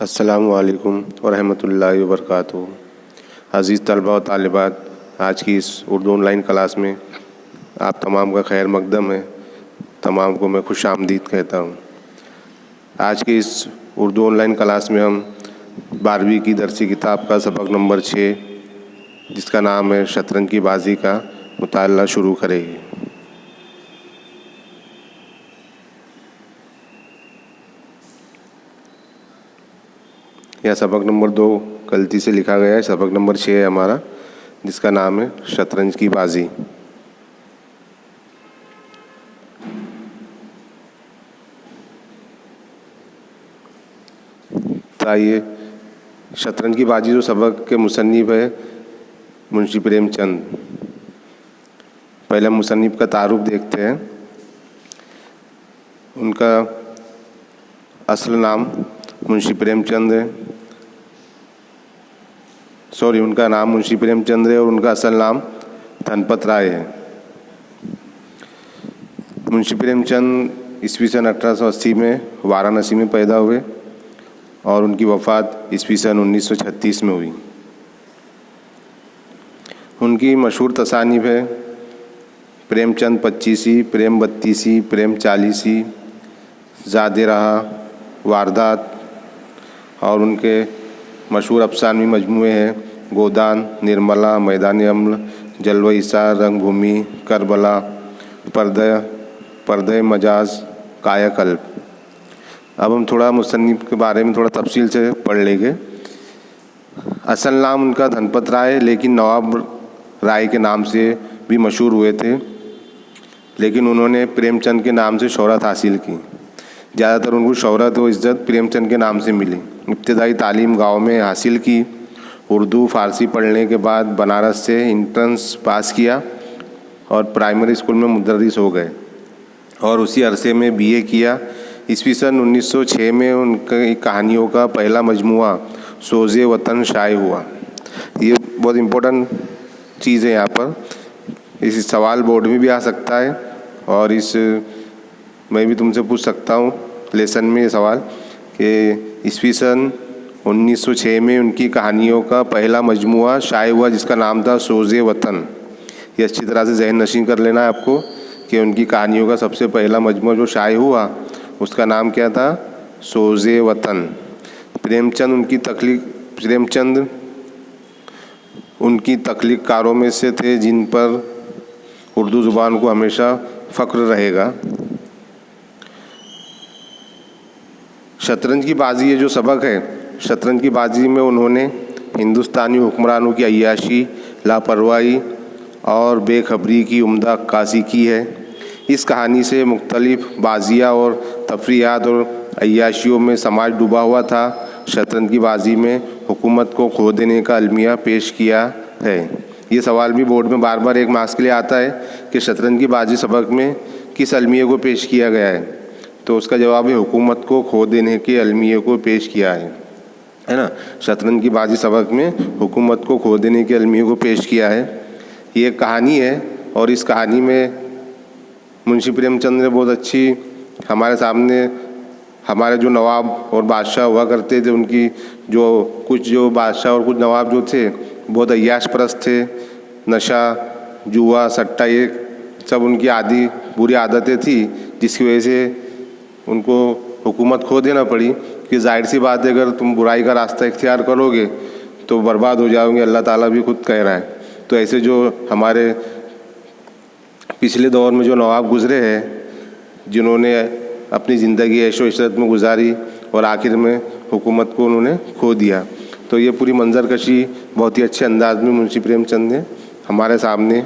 अस्सलामु अलैकुम व रहमतुल्लाहि व बरकातुहू। अज़ीज़ तलबा व तालिबात, आज की इस उर्दू ऑनलाइन क्लास में आप तमाम का खैर मकदम है। तमाम को मैं खुश आमदीद कहता हूँ। आज की इस उर्दू ऑनलाइन क्लास में हम 12वीं की दरसी किताब का सबक नंबर 6 जिसका नाम है शतरंज की बाजी का मुताला शुरू करेंगे। यह सबक नंबर 2 गलती से लिखा गया है। सबक नंबर 6 है हमारा, जिसका नाम है शतरंज की बाजी। तो आइए, शतरंज की बाजी जो सबक के मुसन्निफ है मुंशी प्रेमचंद। पहले मुसन्निफ का तारुफ देखते हैं। उनका असल नाम मुंशी प्रेमचंद है। उनका नाम मुंशी प्रेमचंद है और उनका असल नाम धनपत राय है। मुंशी प्रेमचंद ईस्वी सन 1880 में वाराणसी में पैदा हुए और उनकी वफ़ात ईस्वी सन 1936 में हुई। उनकी मशहूर तसानीफ है प्रेमचंद 25, प्रेम 32, प्रेम 40, ज़ादे रहा, वारदात, और उनके मशहूर अफसानवी मजमूए हैं गोदान, निर्मला, मैदान अम्ल, जलवा इसार, रंगभूमि, करबला, पर्दे मजाज, कायाकल्प। अब हम थोड़ा मुसन्निफ के बारे में थोड़ा तफसील से पढ़ लेंगे। असल नाम उनका धनपत राय है, लेकिन नवाब राय के नाम से भी मशहूर हुए थे, लेकिन उन्होंने प्रेमचंद के नाम से शोहरत हासिल की। ज़्यादातर उनको शोहरत व इज़्ज़त प्रेमचंद के नाम से मिली। इब्तदाई तालीम गाँव में हासिल की। उर्दू फ़ारसी पढ़ने के बाद बनारस से इंट्रेंस पास किया और प्राइमरी स्कूल में मुदर्रिस हो गए और उसी अरसे में बीए किया। ईस्वी सन 1906 में उनकी कहानियों का पहला मजमुआ सोज़े वतन शाये हुआ। ये बहुत इम्पोर्टेंट चीज़ है यहाँ पर। इस सवाल बोर्ड में भी आ सकता है और मैं भी तुमसे पूछ सकता हूँ लेसन में ये सवाल कि ईस्वी सन 1906 में उनकी कहानियों का पहला मजमुआ शाये हुआ जिसका नाम था सोज़े वतन। ये अच्छी तरह से जहन नशीं कर लेना है आपको कि उनकी कहानियों का सबसे पहला मजमुआ जो शाये हुआ उसका नाम क्या था? सोज़े वतन। प्रेमचंद उनकी तख्लीक़कारों में से थे जिन पर उर्दू ज़ुबान को हमेशा फ़ख्र रहेगा। शतरंज की बाजी ये जो सबक है, शतरंज की बाजी में उन्होंने हिंदुस्तानी हुक्मरानों की अय्याशी, लापरवाही और बेखबरी की उम्दा अक्कासी की है। इस कहानी से मुख्तलिफ बाजियाँ और तफरीयात और अय्याशियों में समाज डूबा हुआ था। शतरंज की बाजी में हुकूमत को खो देने का अलमिया पेश किया है। ये सवाल भी बोर्ड में बार बार एक मार्क्स के लिए आता है कि शतरंज की बाजी सबक में किस अलमिये को पेश किया गया है, तो उसका जवाब है हुकूमत को खो देने के अलमिये को पेश किया है ना। शतरंज की बाजी सबक में हुकूमत को खो देने के अलमिये को पेश किया है। ये एक कहानी है और इस कहानी में मुंशी प्रेमचंद ने बहुत अच्छी हमारे सामने हमारे जो नवाब और बादशाह हुआ करते थे, उनकी जो बादशाह और कुछ नवाब जो थे बहुत अय्याश परस्त थे। नशा, जुआ, सट्टा, ये सब उनकी बुरी आदतें थी, जिसकी वजह से उनको हुकूमत खो देना पड़ी। कि जाहिर सी बात है, अगर तुम बुराई का रास्ता इख्तियार करोगे तो बर्बाद हो जाओगे। अल्लाह ताला भी खुद कह रहा है। तो ऐसे जो हमारे पिछले दौर में जो नवाब गुज़रे हैं, जिन्होंने अपनी ज़िंदगी ऐशो इशरत में गुजारी और आखिर में हुकूमत को उन्होंने खो दिया, तो ये पूरी मंजरकशी बहुत ही अच्छे अंदाज में मुंशी प्रेमचंद ने हमारे सामने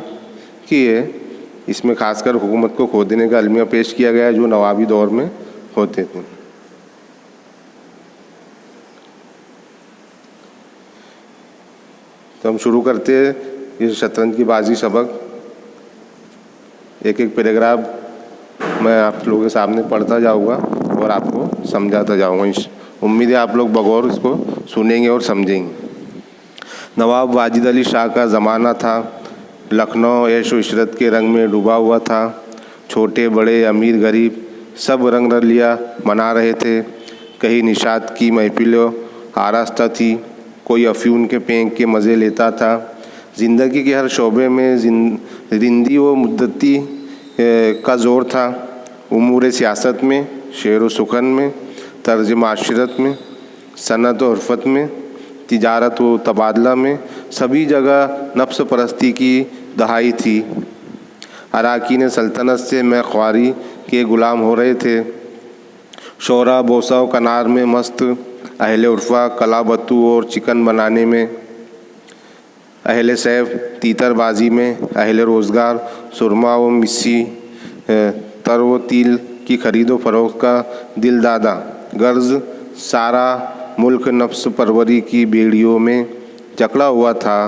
की है। इसमें खासकर हुकूमत को खो देने का अलमिया पेश किया गया है जो नवाबी दौर में होते थे। तो हम शुरू करते हैं ये शतरंज की बाजी सबक। एक एक पैराग्राफ मैं आप लोगों के सामने पढ़ता जाऊंगा और आपको समझाता जाऊंगा। उम्मीद है आप लोग बगौर इसको सुनेंगे और समझेंगे। नवाब वाजिद अली शाह का ज़माना था। लखनऊ ऐशो इशरत के रंग में डूबा हुआ था। छोटे बड़े, अमीर गरीब सब रंग रलिया मना रहे थे। कहीं निशात की महफिलों आरास्ता थी, कोई अफ्यून के पेंग के मज़े लेता था। ज़िंदगी के हर शोबे में रिंदी व मुद्दती का ज़ोर था। उमूर सियासत में, शेर व सुखन में, तर्ज माशरत में, सनत व उर्फत में, तिजारत व तबादला में, सभी जगह नफ्स परस्ती की दहाई थी। अराकीन सल्तनत से मैं ख्वारी के ग़ुलाम हो रहे थे। शोरा बोसा व कनार में मस्त, अहले उर्फ़ा कलाबत्तू और चिकन बनाने में, अहले सैफ तीतरबाजी में, अहले रोज़गार सुरमा व मिस्सी तर व तिल की खरीदो फरोख्त का दिल दादा। गर्ज सारा मुल्क नफ्स परवरी की बेड़ियों में जकड़ा हुआ था।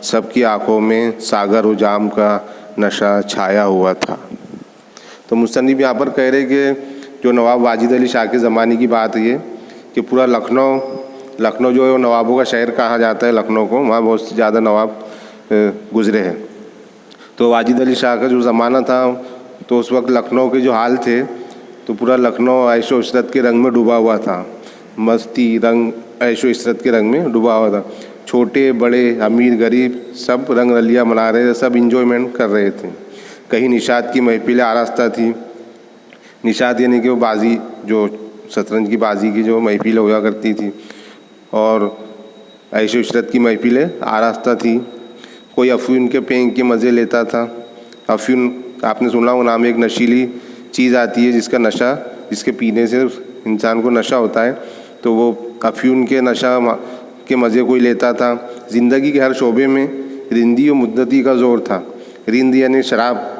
सबकी आँखों में सागर व जाम का नशा छाया हुआ था। तो मुसन्निफ़ यहाँ पर कह रहे कि जो नवाब वाजिद अली शाह के ज़माने की बात है ये, कि पूरा लखनऊ जो है वो नवाबों का शहर कहा जाता है लखनऊ को, वहाँ बहुत ज़्यादा नवाब गुज़रे हैं। तो वाजिद अली शाह का जो ज़माना था तो उस वक्त लखनऊ के जो हाल थे तो पूरा लखनऊ ऐशो इशरत के रंग में डूबा हुआ था। मस्ती रंग ऐशो इशरत के रंग में डूबा हुआ था। छोटे बड़े अमीर गरीब सब रंग रलियाँ मना रहे थे, सब इंजॉयमेंट कर रहे थे। कहीं निशात की महफिलें आरास्ता थी। निशात यानी कि वो बाजी, जो शतरंज की बाजी की जो महफिलें हुआ करती थी, और ऐशो इशरत की महफिलें आरास्ता थी। कोई अफ्यून के पेंग के मज़े लेता था। अफ्यून आपने सुना होगा नाम, एक नशीली चीज़ आती है जिसका नशा, जिसके पीने से इंसान को नशा होता है, तो वो अफ्यून के नशा के मज़े कोई लेता था। ज़िंदगी के हर शोबे में रिंदी और मुद्दती का ज़ोर था। रिंद यानी शराब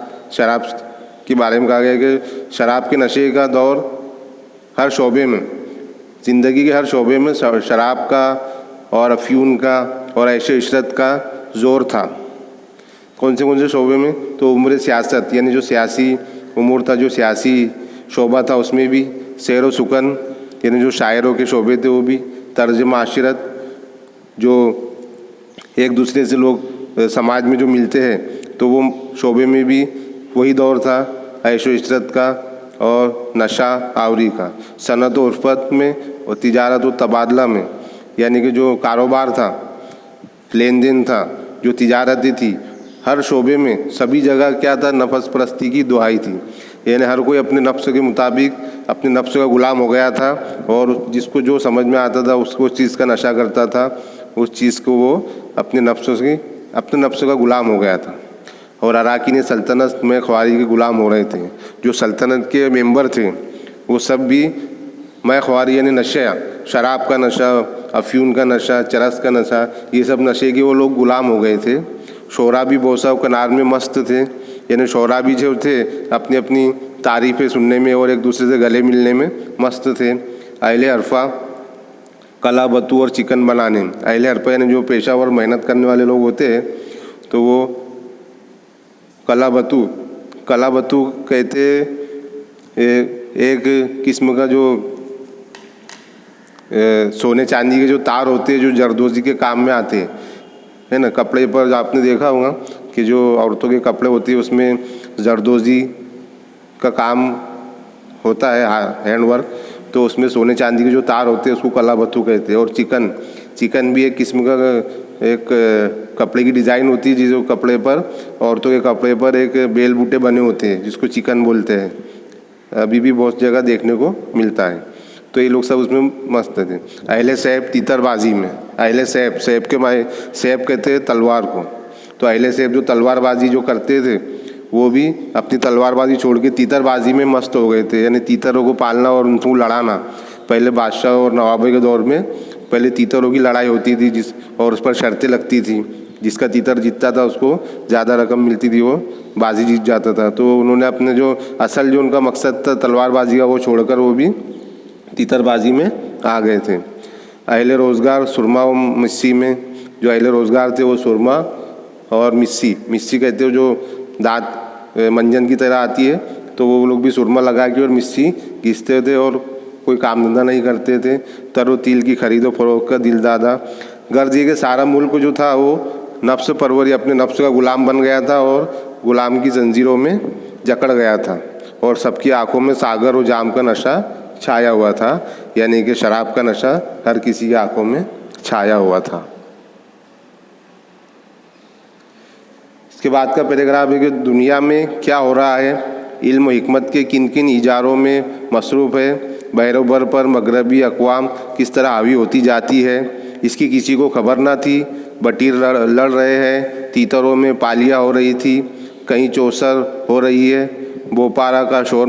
के बारे में कहा गया कि शराब के नशे का दौर हर शोबे में, ज़िंदगी के हर शोबे में शराब का और अफ्यून का और ऐशो इशरत का ज़ोर था। कौन से शोबे में? तो उम्र सियासत यानी जो सियासी उमूर था, जो सियासी शोबा था उसमें भी, शेर व सुकन यानी जो शायरों के शोबे थे वो भी, तर्ज माशरत जो एक दूसरे से लोग समाज में जो मिलते हैं तो वो शोबे में भी वही दौर था ऐशो इशरत का और नशा आवरी का। सनत व उर्फत में और तिजारत व तबादला में, यानी कि जो कारोबार था, लेन देन था, जो तिजारतें थी, हर शोबे में सभी जगह क्या था, नफ्स परस्ती की दुहाई थी। यानी हर कोई अपने नफ्स के मुताबिक अपने नफ्स का ग़ुलाम हो गया था और जिसको जो समझ में आता था उसको उस चीज़ का नशा करता था, उस चीज़ को वो अपने नफ्स का ग़ुलाम हो गया था। और अराकीन सल्तनत में ख्वारी के ग़ुलाम हो रहे थे। जो सल्तनत के मेंबर थे वो सब भी मैं ख्वारी यानी नशा, शराब का नशा, अफ्यून का नशा, चरस का नशा, ये सब नशे के वो लोग ग़ुलाम हो गए थे। शोरा भी बोसा कनार में मस्त थे, यानी शोरा भी जो थे अपनी अपनी तारीफ़ें सुनने में और एक दूसरे से गले मिलने में मस्त थे। अहले अरफा कलाबत्तू और चिकन बनाने, अहले अरफा यानी जो पेशावर मेहनत करने वाले लोग होते हैं तो वो कलाबत्तू कहते एक किस्म का जो सोने चांदी के जो तार होते हैं जो जरदोजी के काम में आते हैं, है ना। कपड़े पर आपने देखा होगा कि जो औरतों के कपड़े होते हैं उसमें जरदोजी का काम होता है, हैंडवर्क, तो उसमें सोने चांदी के जो तार होते हैं उसको कलाबत्तू कहते हैं। और चिकन भी एक किस्म का एक कपड़े की डिज़ाइन होती है, जिस कपड़े पर, औरतों के कपड़े पर एक बेल बूटे बने होते हैं जिसको चिकन बोलते हैं। अभी भी बहुत जगह देखने को मिलता है। तो ये लोग सब उसमें मस्त थे। अहले सैफ तीतरबाजी में, अहले सैफ के माए सैफ कहते हैं तलवार को, तो अहले सैफ जो तलवारबाजी जो करते थे वो भी अपनी तलवारबाजी छोड़ के तीतरबाजी में मस्त हो गए थे। यानी तीतरों को पालना और उनको लड़ाना। पहले बादशाह और नवाबों के दौर में पहले तीतरों की लड़ाई होती थी और उस पर शर्तें लगती थी। जिसका तीतर जीतता था उसको ज़्यादा रकम मिलती थी, वो बाजी जीत जाता था। तो उन्होंने अपने जो असल जो उनका मकसद था तलवारबाजी का वो छोड़कर वो भी तीतरबाजी में आ गए थे। अहले रोज़गार सुरमा व मिस्सी में, जो अहले रोज़गार थे वो सुरमा और मिस्सी कहते हो जो दाँत मंजन की तरह आती है, तो वो लोग भी सुरमा लगा के और मिस्सी घिसते थे और कोई काम धंधा नहीं करते थे। तरो तिल की खरीदो फरोख्त का दिल दादा। गर्ज ये कि सारा मुल्क जो था वो नफ्स परवरी अपने नफ्स का ग़ुलाम बन गया था और ग़ुलाम की जंजीरों में जकड़ गया था और सबकी आंखों में सागर और जाम का नशा छाया हुआ था, यानी कि शराब का नशा हर किसी की आंखों में छाया हुआ था। इसके बाद का पैराग्राफ है कि दुनिया में क्या हो रहा है, इल्म हिकमत के किन किन इजारों में मसरूफ़ है, बहरोबर पर मगरबी अक़वाम किस तरह हावी होती जाती है, इसकी किसी को खबर ना थी। बटीर लड़ रहे हैं, तीतरों में पालियाँ हो रही थी, कहीं चौसर हो रही है, पोबारा का शोर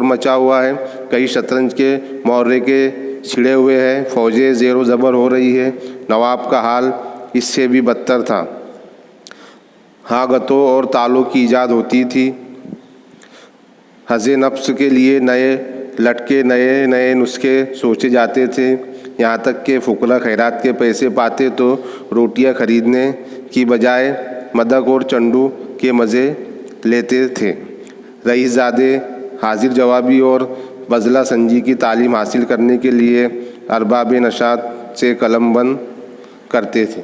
मचा हुआ है, कई शतरंज के मौर्य के छिड़े हुए हैं, फ़ौजें ज़ेरो ज़बर हो रही है। नवाब का हाल इससे भी बदतर था। हाँ, गतों और तालों की ईजाद होती थी, हज़े नफ्स के लिए नए लटके नए नए नुस्खे सोचे जाते थे। यहाँ तक कि फुकरा खैरात के पैसे पाते तो रोटियाँ खरीदने की बजाय मदक और चंडू के मज़े लेते थे। रईसज़ादे हाजिर जवाबी और बज़ला संजी की तालीम हासिल करने के लिए अरबाब नशात से कलमबंद करते थे।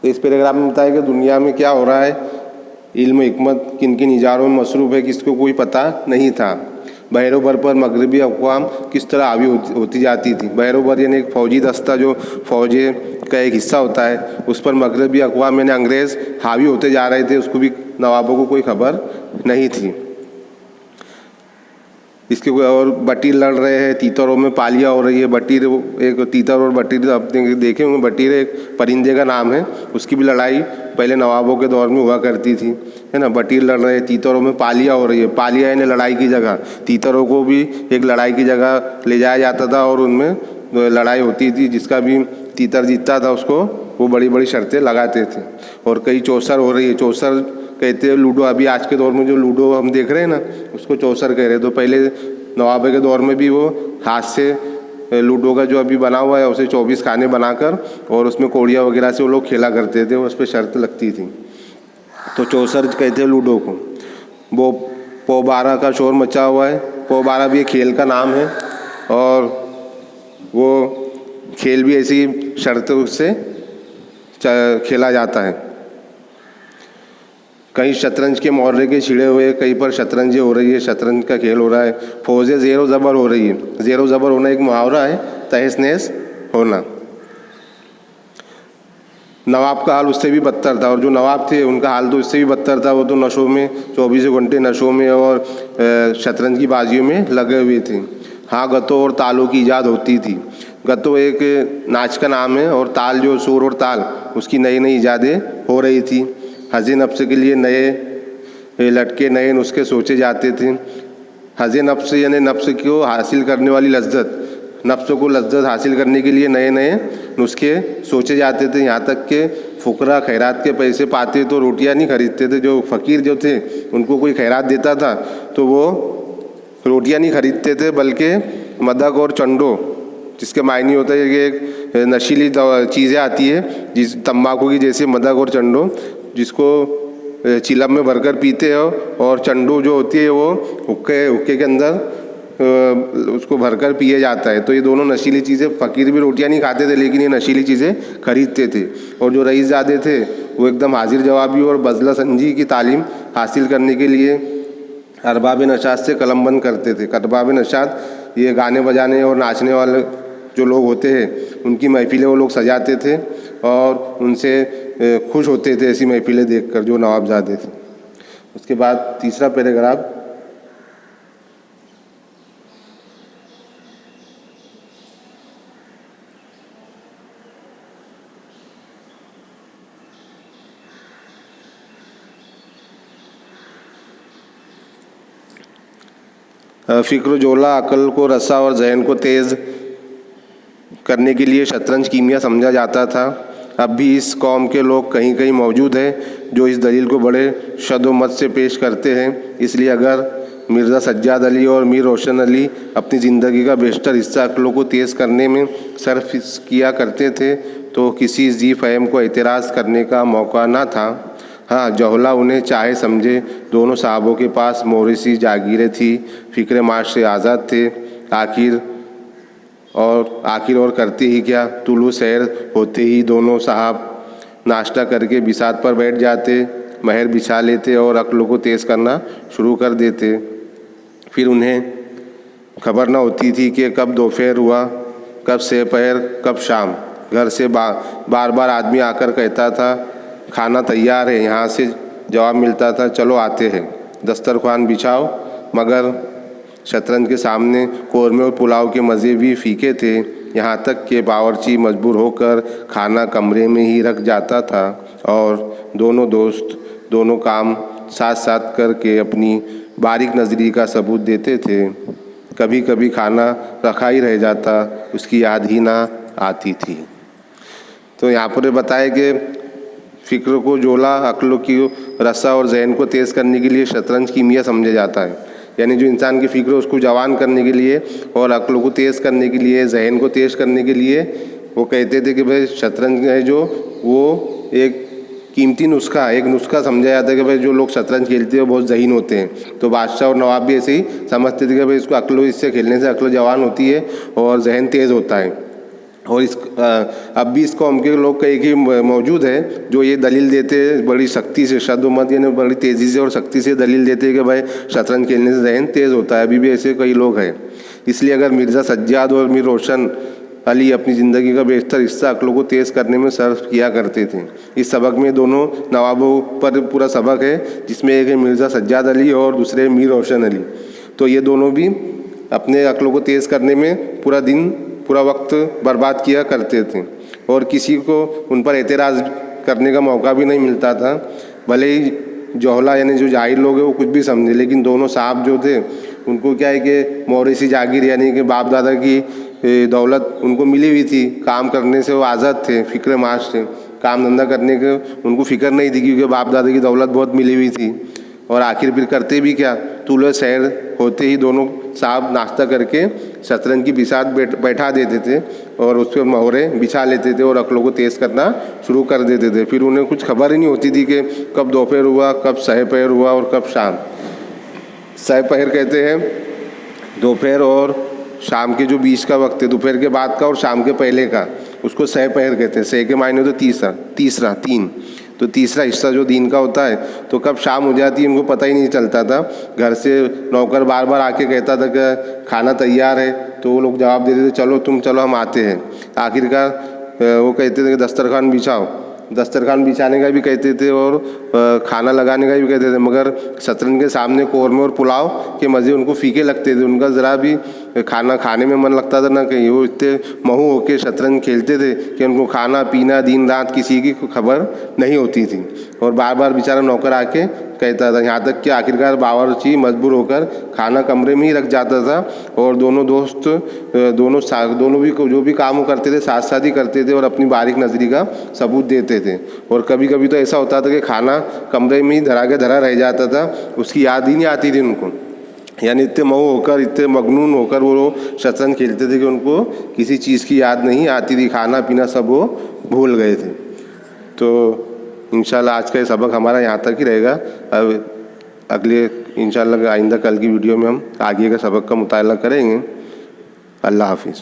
तो इस पैराग्राफ में बताया कि दुनिया में क्या हो रहा है, इल्म हिकमत किन किन इजारों में मसरूफ़ है, किसको कोई पता नहीं था। बहरोबर पर मगरबी अक़वाम किस तरह हावी होती जाती थी। बहरोबर यानी एक फ़ौजी दस्ता जो फ़ौजे का एक हिस्सा होता है, उस पर मगरबी अक़वाम यानी अंग्रेज़ हावी होते जा रहे थे, उसको भी नवाबों को कोई खबर नहीं थी। इसके और बटीर लड़ रहे हैं, तीतरों में पालियाँ हो रही है। बटीर एक तीतर और बटीर आपने देखे होंगे, बटीर एक परिंदे का नाम है, उसकी भी लड़ाई पहले नवाबों के दौर में हुआ करती थी, है ना। बटीर लड़ रहे हैं, तीतरों में पालियाँ हो रही है। पालियाँ यानी लड़ाई की जगह, तीतरों को भी एक लड़ाई की जगह ले जाया जाता था और उनमें लड़ाई होती थी। जिसका भी तीतर जीतता था उसको वो बड़ी बड़ी शर्तें लगाते थे। और कई चौसर हो रही है, चौसर कहते हैं लूडो। अभी आज के दौर में जो लूडो हम देख रहे हैं ना, उसको चौसर कह रहे हैं। तो पहले नवाबे के दौर में भी वो हाथ से लूडो का जो अभी बना हुआ है उसे 24 खाने बनाकर और उसमें कौड़ियाँ वगैरह से वो लोग खेला करते थे, उस पर शर्त लगती थी। तो चौसर कहते हैं लूडो को। वो पोबारा का शोर मचा हुआ है, पोबारा भी एक खेल का नाम है और वो खेल भी ऐसी शर्तों से खेला जाता है। कहीं शतरंज के मौर्य के छिड़े हुए, कहीं पर शतरंजी हो रही है, शतरंज का खेल हो रहा है। फौजें ज़ेरो ज़बर हो रही है। ज़ेरो ज़बर होना एक मुहावरा है, तहस नहस होना। नवाब का हाल उससे भी बदतर था और जो नवाब थे उनका हाल तो इससे भी बदतर था। वो तो नशों में 24 घंटे नशों में और शतरंज की बाजियों में लगे हुए थे। हाँ, गतों और तालों की ईजाद होती थी। गतों एक नाच का नाम है और ताल जो सुर और ताल उसकी नई नई ईजादें हो रही थी। हज़े नफ्स के लिए नए लटके नए नुस्खे सोचे जाते थे। हज़े नफ्स यानी नफ्स को हासिल करने वाली लज्जत, नफ्स को लज्जत हासिल करने के लिए नए नए नुस्खे सोचे जाते थे। यहाँ तक कि फुकरा खैरात के पैसे पाते तो रोटियाँ नहीं खरीदते थे। जो फ़कीर जो थे उनको कोई खैरात देता था तो वो रोटियाँ नहीं खरीदते थे, बल्कि मदक और चंडो, जिसके मायने होता है कि एक नशीली चीज़ें आती है जिस तंबाकू की जैसे मदक और चंडो, जिसको चिलम में भरकर पीते हो, और चंडू जो होती है वो हुक्के के अंदर उसको भरकर पिए जाता है। तो ये दोनों नशीली चीज़ें, फ़कीर भी रोटियां नहीं खाते थे लेकिन ये नशीली चीज़ें खरीदते थे। और जो रईसज़ादे थे वो एकदम हाजिर जवाबी और बज़ला संजी की तालीम हासिल करने के लिए अरबाब नशात से कलमबंद करते थे। अरबाब नशात ये गाने बजाने और नाचने वाले जो लोग होते हैं उनकी महफिलें वो लोग सजाते थे और उनसे खुश होते थे ऐसी महफिलें देखकर जो नवाबजादे थे। उसके बाद तीसरा पैराग्राफ, फ़िक्र जोला अकल को रसा और जहन को तेज़ करने के लिए शतरंज कीमिया समझा जाता था। अब भी इस कौम के लोग कहीं कहीं मौजूद हैं जो इस दलील को बड़े शद्दोमत से पेश करते हैं। इसलिए अगर मिर्ज़ा सज्जाद अली और मीर रोशन अली अपनी ज़िंदगी का बेशतर हिस्सा अकलों को तेज़ करने में सर्फ किया करते थे तो किसी ज़ी फ़हम को एतराज़ करने का मौका न था। हाँ, जौहला उन्हें चाहे समझे, दोनों साहबों के पास मोरिसी जागीरें थी, फ़िक्र माश से आज़ाद थे। आखिर और करते ही क्या, तुलू शहर होते ही दोनों साहब नाश्ता करके बिसात पर बैठ जाते, महर बिछा लेते और अक्लों को तेज़ करना शुरू कर देते। फिर उन्हें खबर न होती थी कि कब दोपहर हुआ, कब सहपहर, कब शाम। घर से बार बार आदमी आकर कहता था खाना तैयार है। यहाँ से जवाब मिलता था चलो आते हैं। दस्तरखान बिछाओ। मगर शतरंज के सामने कौरमे और पुलाव के मज़े भी फीके थे। यहाँ तक कि बावर्ची मजबूर होकर खाना कमरे में ही रख जाता था और दोनों दोस्त दोनों काम साथ साथ करके अपनी बारीक नज़री का सबूत देते थे। कभी कभी खाना रखा ही रह जाता, उसकी याद ही ना आती थी। तो यहाँ पर बताया कि फ़िक्र को जोला, अक्लों की रसा और जहन को तेज़ करने के लिए शतरंज कीमिया समझा जाता है। यानी जो इंसान की फ़िक्र उसको जवान करने के लिए और अक्लों को तेज़ करने के लिए, जहन को तेज़ करने के लिए वो कहते थे कि भाई शतरंज है जो वो एक कीमती नुस्खा है, एक नुस्खा समझा जाता है कि भाई जो लोग शतरंज खेलते हैं वो बहुत ज़हीन होते हैं। तो बादशाह और नवाब भी ऐसे ही समझते थे कि भाई इसको अक्लों, इससे खेलने से अक्लों जवान होती है और जहन तेज़ होता है। और अब भी इस कौम के लोग कई की मौजूद है जो ये दलील देते हैं बड़ी सख्ती से, शद्दुमत यानी बड़ी तेज़ी से और सख्ती से दलील देते हैं कि भाई शतरंज खेलने से जहन तेज़ होता है। अभी भी ऐसे कई लोग हैं। इसलिए अगर मिर्ज़ा सज्जाद और मीर रोशन अली अपनी ज़िंदगी का बेशतर हिस्सा अक्लों को तेज़ करने में सर्फ किया करते थे। इस सबक में दोनों नवाबों पर पूरा सबक है, जिसमें एक है मिर्ज़ा सज्जाद अली और दूसरे मीर रोशन अली। तो ये दोनों भी अपने अक्लों को तेज़ करने में पूरा दिन, पूरा वक्त बर्बाद किया करते थे और किसी को उन पर एतराज़ करने का मौका भी नहीं मिलता था। भले ही जोहला यानी जो जाहिल लोग हैं वो कुछ भी समझे, लेकिन दोनों साहब जो थे उनको क्या है कि मौरिसी जागीर यानी कि बाप दादा की दौलत उनको मिली हुई थी। काम करने से वो आज़ाद थे, फ़िक्र माश थे। काम धंधा करने के उनको फ़िक्र नहीं थी क्योंकि बाप दादा की दौलत बहुत मिली हुई थी। और आखिर फिर करते भी क्या, तुलो शहर होते ही दोनों साहब नाश्ता करके शतरंज की बिसात बैठा देते थे और उस पर मोहरे बिछा लेते थे और अक्लों को तेज़ करना शुरू कर देते थे। फिर उन्हें कुछ खबर ही नहीं होती थी कि कब दोपहर हुआ, कब सहपहर हुआ और कब शाम। सहपहर कहते हैं दोपहर और शाम के जो बीच का वक्त है, दोपहर के बाद का और शाम के पहले का, उसको सहपहर कहते हैं। सह के मायने तो तीन, तो तीसरा हिस्सा जो दिन का होता है। तो कब शाम हो जाती है उनको पता ही नहीं चलता था। घर से नौकर बार बार आके कहता था कि खाना तैयार है, तो वो लोग जवाब देते थे चलो हम आते हैं। आखिरकार वो कहते थे कि दस्तरखान बिछाओ। दस्तरखान बिछाने का भी कहते थे और खाना लगाने का भी कहते थे, मगर शतरंज के सामने कौरमे और पुलाव के मज़े उनको फीके लगते थे। उनका ज़रा भी खाना खाने में मन लगता था ना कहीं। वो इतने महू होकर शतरंज खेलते थे कि उनको खाना पीना दिन रात किसी की खबर नहीं होती थी। और बार बार बेचारा नौकर आके कहता था, यहाँ तक कि आखिरकार बावर्ची मजबूर होकर खाना कमरे में ही रख जाता था और दोनों दोस्त दोनों भी जो भी काम करते थे साथ साथ ही करते थे और अपनी बारीक नज़री का सबूत देते थे। और कभी कभी तो ऐसा होता था कि खाना कमरे में ही धरा रह जाता था, उसकी याद ही नहीं आती थी उनको। यानी इतने मऊ होकर, इतने मगनून होकर वो शतरंज खेलते थे कि उनको किसी चीज़ की याद नहीं आती थी, खाना पीना सब वो भूल गए थे। तो इंशाल्लाह आज का ये सबक हमारा यहाँ तक ही रहेगा। अब अगले इंशाल्लाह आइंदा कल की वीडियो में हम आगे का सबक का मुताला करेंगे। अल्लाह हाफिज़।